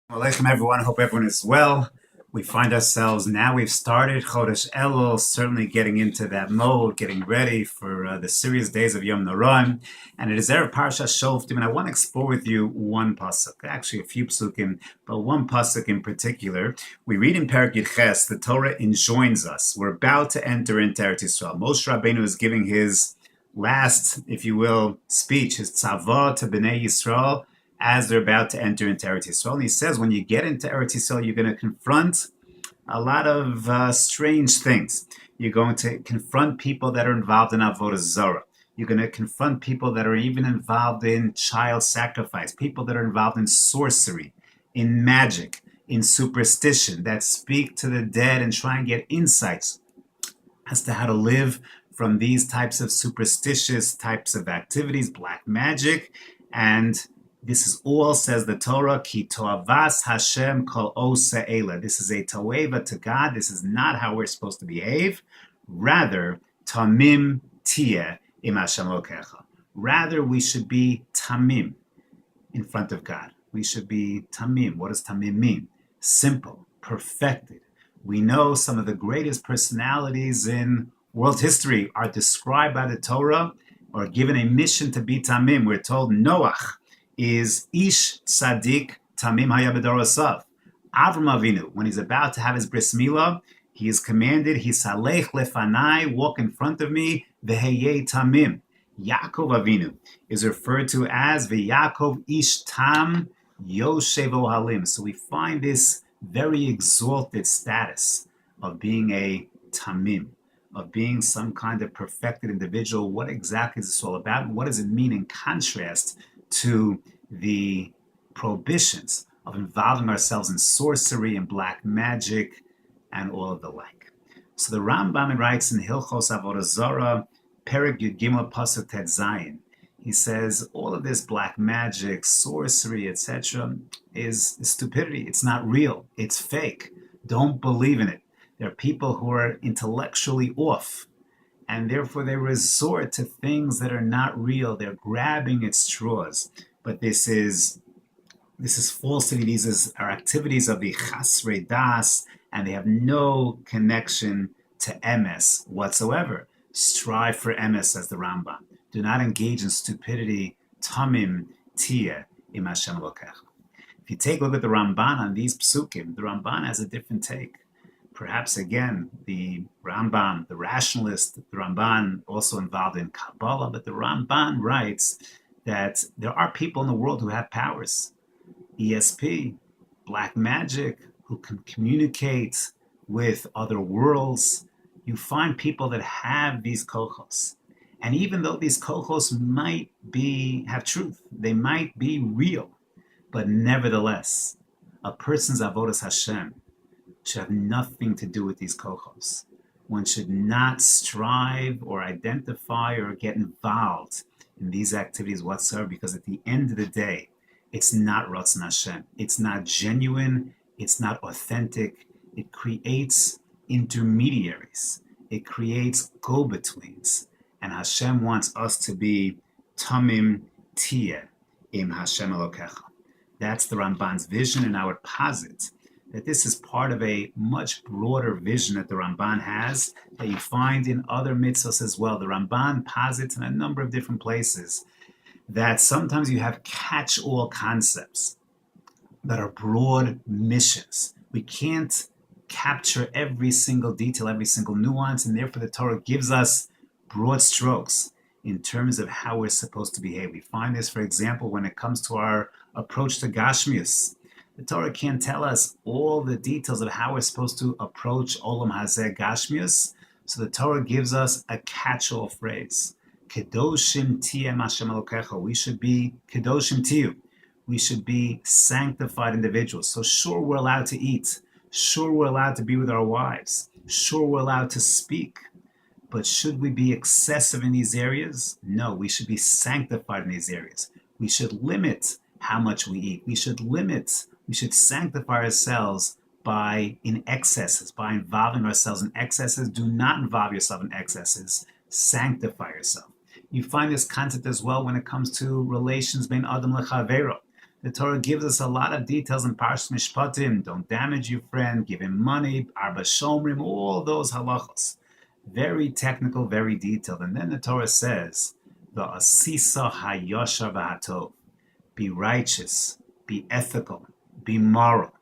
Welcome everyone. Hope everyone is well. We find ourselves now. We've started Chodesh Elul, certainly getting into that mode, getting ready for the serious days of Yom Noraim, and it is Erev Parashat Shoftim. And I want to explore with you one pasuk, actually a few psukim, but one pasuk in particular. We read in Perek Yitches, the Torah enjoins us. We're about to enter into Eretz Yisrael. Moshe Rabbeinu is giving his last, if you will, speech, his tzavah to Bnei Yisrael as they're about to enter into Eretz Yisrael. And he says, when you get into Eretz Yisrael, you're going to confront a lot of strange things. You're going to confront people that are involved in Avodah Zarah. You're going to confront people that are even involved in child sacrifice, people that are involved in sorcery, in magic, in superstition, that speak to the dead and try and get insights as to how to live from these types of superstitious types of activities, black magic, and this is all, says the Torah, ki toavas Hashem kol osa ela. This is a toeva to God. This is not how we're supposed to behave. Rather, tamim tia im Hashem lokecha. Rather, we should be tamim in front of God. We should be tamim. What does tamim mean? Simple, perfected. We know some of the greatest personalities in world history are described by the Torah or given a mission to be tamim. We're told Noach is Ish Tzaddik Tamim Haya B'Dorasav. Avram Avinu, when he's about to have his bris milah, he is commanded, Hisalech lefanai, walk in front of me, v'heyei tamim. Yaakov Avinu is referred to as V'Yaakov Ish Tam Yoshev Ohalim. So we find this very exalted status of being a tamim, of being some kind of perfected individual. What exactly is this all about? What does it mean in contrast to the prohibitions of involving ourselves in sorcery and black magic and all of the like? So the Rambam writes in Hilchos Avodah Zarah, Perek Yud Gimel Pasuk Tet Zayin. He says all of this black magic, sorcery, etc., is stupidity. It's not real. It's fake. Don't believe in it. There are people who are intellectually off, and therefore they resort to things that are not real. They're grabbing at straws. But this is falsity. These are activities of the chasrei das, and they have no connection to emes whatsoever. Strive for emes, says the Rambam. Do not engage in stupidity. Tamim tia im Hashem lokecha. If you take a look at the Ramban on these psukim, the Ramban has a different take. Perhaps again, the Rambam, the rationalist, the Ramban also involved in Kabbalah, but the Ramban writes that there are people in the world who have powers, ESP, black magic, who can communicate with other worlds. You find people that have these kochos. And even though these kochos might have truth, they might be real, but nevertheless, a person's avodas Hashem should have nothing to do with these kochos. One should not strive or identify or get involved in these activities whatsoever, because at the end of the day, it's not Ratzon Hashem. It's not genuine. It's not authentic. It creates intermediaries. It creates go-betweens. And Hashem wants us to be tamim tia im Hashem Elokecha. That's the Ramban's vision, and I would posit that this is part of a much broader vision that the Ramban has, that you find in other mitzvahs as well. The Ramban posits in a number of different places that sometimes you have catch-all concepts that are broad missions. We can't capture every single detail, every single nuance, and therefore the Torah gives us broad strokes in terms of how we're supposed to behave. We find this, for example, when it comes to our approach to Gashmius. The Torah can't tell us all the details of how we're supposed to approach Olam Hazeh Gashmius. So the Torah gives us a catch-all phrase. Kedoshim tiyem Hashem Elokecha. We should be Kedoshim tiyu. We should be sanctified individuals. So sure, we're allowed to eat. Sure, we're allowed to be with our wives. Sure, we're allowed to speak. But should we be excessive in these areas? No, we should be sanctified in these areas. We should limit how much we eat. We should sanctify ourselves by involving ourselves in excesses. Do not involve yourself in excesses. Sanctify yourself. You find this concept as well when it comes to relations between Adam lechavero. The Torah gives us a lot of details in Parshas Mishpatim. Don't damage your friend, give him money, Arba Shomrim, all those halachos. Very technical, very detailed. And then the Torah says, the asisa hayosha v'hatov. Be righteous, be ethical, be moral.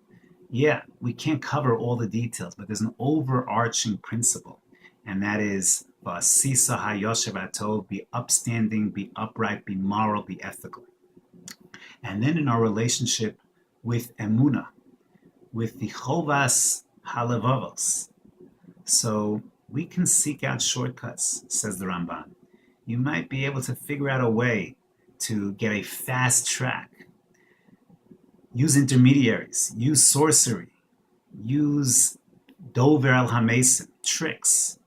Yeah, we can't cover all the details, but there's an overarching principle, and that is v'asisa hayosha v'hatov. Be upstanding, be upright, be moral, be ethical. And then in our relationship with Emunah, with the Chovas Halevavos. So we can seek out shortcuts, says the Rambam. You might be able to figure out a way to get a fast track. Use intermediaries, use sorcery, use Dover al Hamesim, tricks.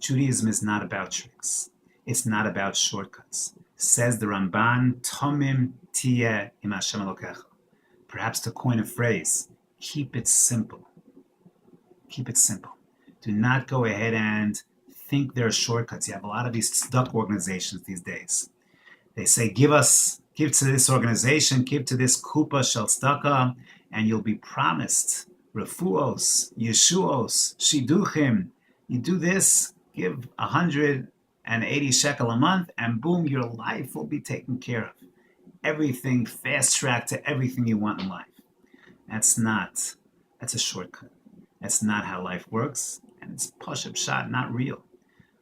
Judaism is not about tricks. It's not about shortcuts. Says the Ramban, Tomim Tiyeh im Hashem Elokecha. Perhaps to coin a phrase, keep it simple. Keep it simple. Do not go ahead and think there are shortcuts. You have a lot of these tzedakah organizations these days. They say, give to this organization, give to this kupa shel tzedakah, and you'll be promised refuos, yeshuos, shiduchim. You do this, give 180 shekel a month, and boom, your life will be taken care of. Everything, fast track to everything you want in life. That's a shortcut. That's not how life works, and it's pashut pshat, not real.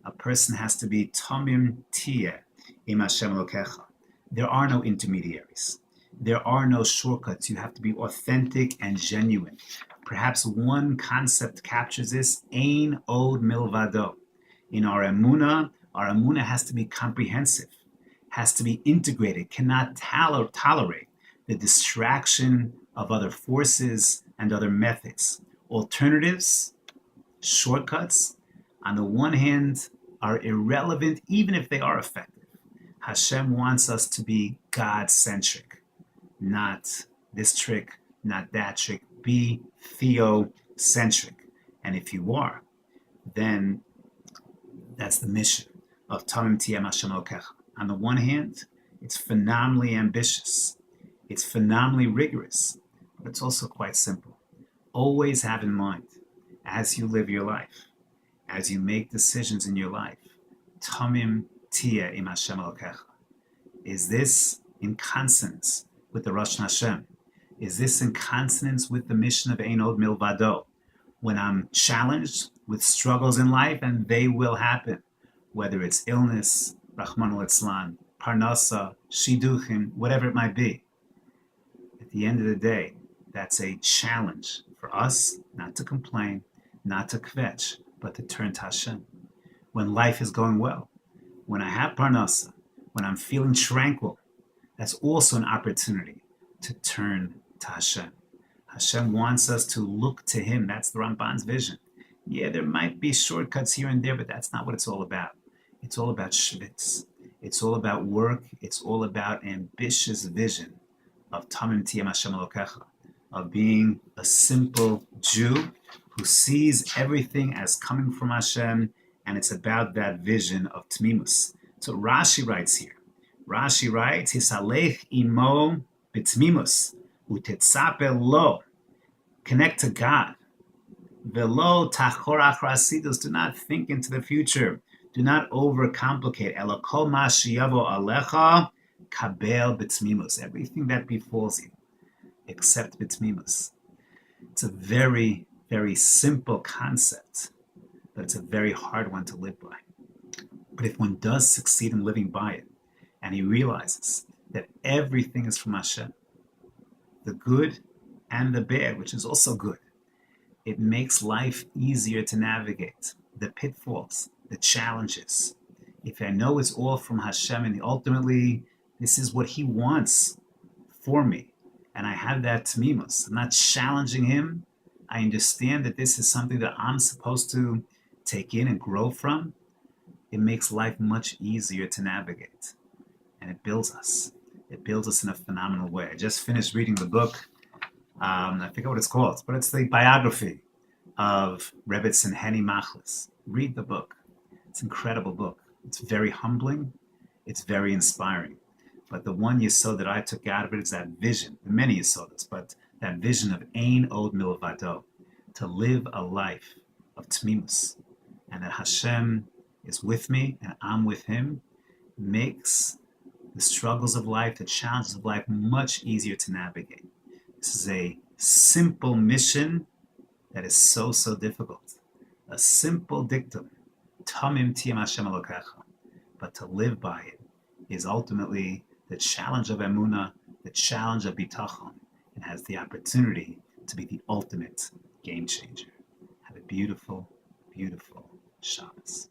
A person has to be Tomim Tiyeh im Hashem Elokecha. There are no intermediaries. There are no shortcuts. You have to be authentic and genuine. Perhaps one concept captures this, Ein od milvado. In our emunah has to be comprehensive, has to be integrated, cannot tolerate the distraction of other forces and other methods. Alternatives, shortcuts, on the one hand, are irrelevant even if they are effective. Hashem wants us to be God-centric, not this trick, not that trick. Be theocentric. And if you are, then that's the mission of Tomim Tiyeh Hashem Elokecha. On the one hand, it's phenomenally ambitious. It's phenomenally rigorous, but it's also quite simple. Always have in mind, as you live your life, as you make decisions in your life, Tomim Tiyeh im Hashem Elokecha. Is this in consonance with the Rosh Hashem? Is this in consonance with the mission of Ein od milvado? When I'm challenged with struggles in life, and they will happen, whether it's illness, Rahman al-Islam, Parnasa, Shiduchim, whatever it might be. At the end of the day, that's a challenge for us not to complain, not to kvetch, but to turn to Hashem. When life is going well, when I have Parnasa, when I'm feeling tranquil, that's also an opportunity to turn to Hashem. Hashem wants us to look to Him. That's the Ramban's vision. Yeah, there might be shortcuts here and there, but that's not what it's all about. It's all about shvitz. It's all about work. It's all about ambitious vision of Tomim Tiyeh Hashem Elokecha, of being a simple Jew who sees everything as coming from Hashem, and it's about that vision of Tmimus. So Rashi writes here. Rashi writes, Hisalech imo b'tmimus utetzape lo. Connect to God. Velo tachor achar hasidus. Do not think into the future. Do not overcomplicate. Elo kol ma sheyavo alecha kabel b'tmimus. Everything that befalls you, except b'tmimus. It's a very, very simple concept, but it's a very hard one to live by. But if one does succeed in living by it, and he realizes that everything is from Hashem, the good and the bad, which is also good, it makes life easier to navigate. The pitfalls, the challenges. If I know it's all from Hashem and ultimately this is what He wants for me, and I have that tmimus, I'm not challenging Him, I understand that this is something that I'm supposed to take in and grow from, it makes life much easier to navigate. And it builds us. It builds us in a phenomenal way. I just finished reading the book. I forget what it's called, but it's the biography of Rebbetzin Henny Machlis. Read the book. It's an incredible book. It's very humbling. It's very inspiring. But the one yesod that I took out of it is that vision, the many yesodas, but that vision of ein od milvado, to live a life of tmimus, and that Hashem is with me and I'm with him, makes the struggles of life, the challenges of life much easier to navigate. This is a simple mission that is so, so difficult. A simple dictum, Tamim tiyam Hashem Elokecha, but to live by it is ultimately the challenge of emunah, the challenge of bitachon, and has the opportunity to be the ultimate game changer. Have a beautiful, beautiful Shabbos.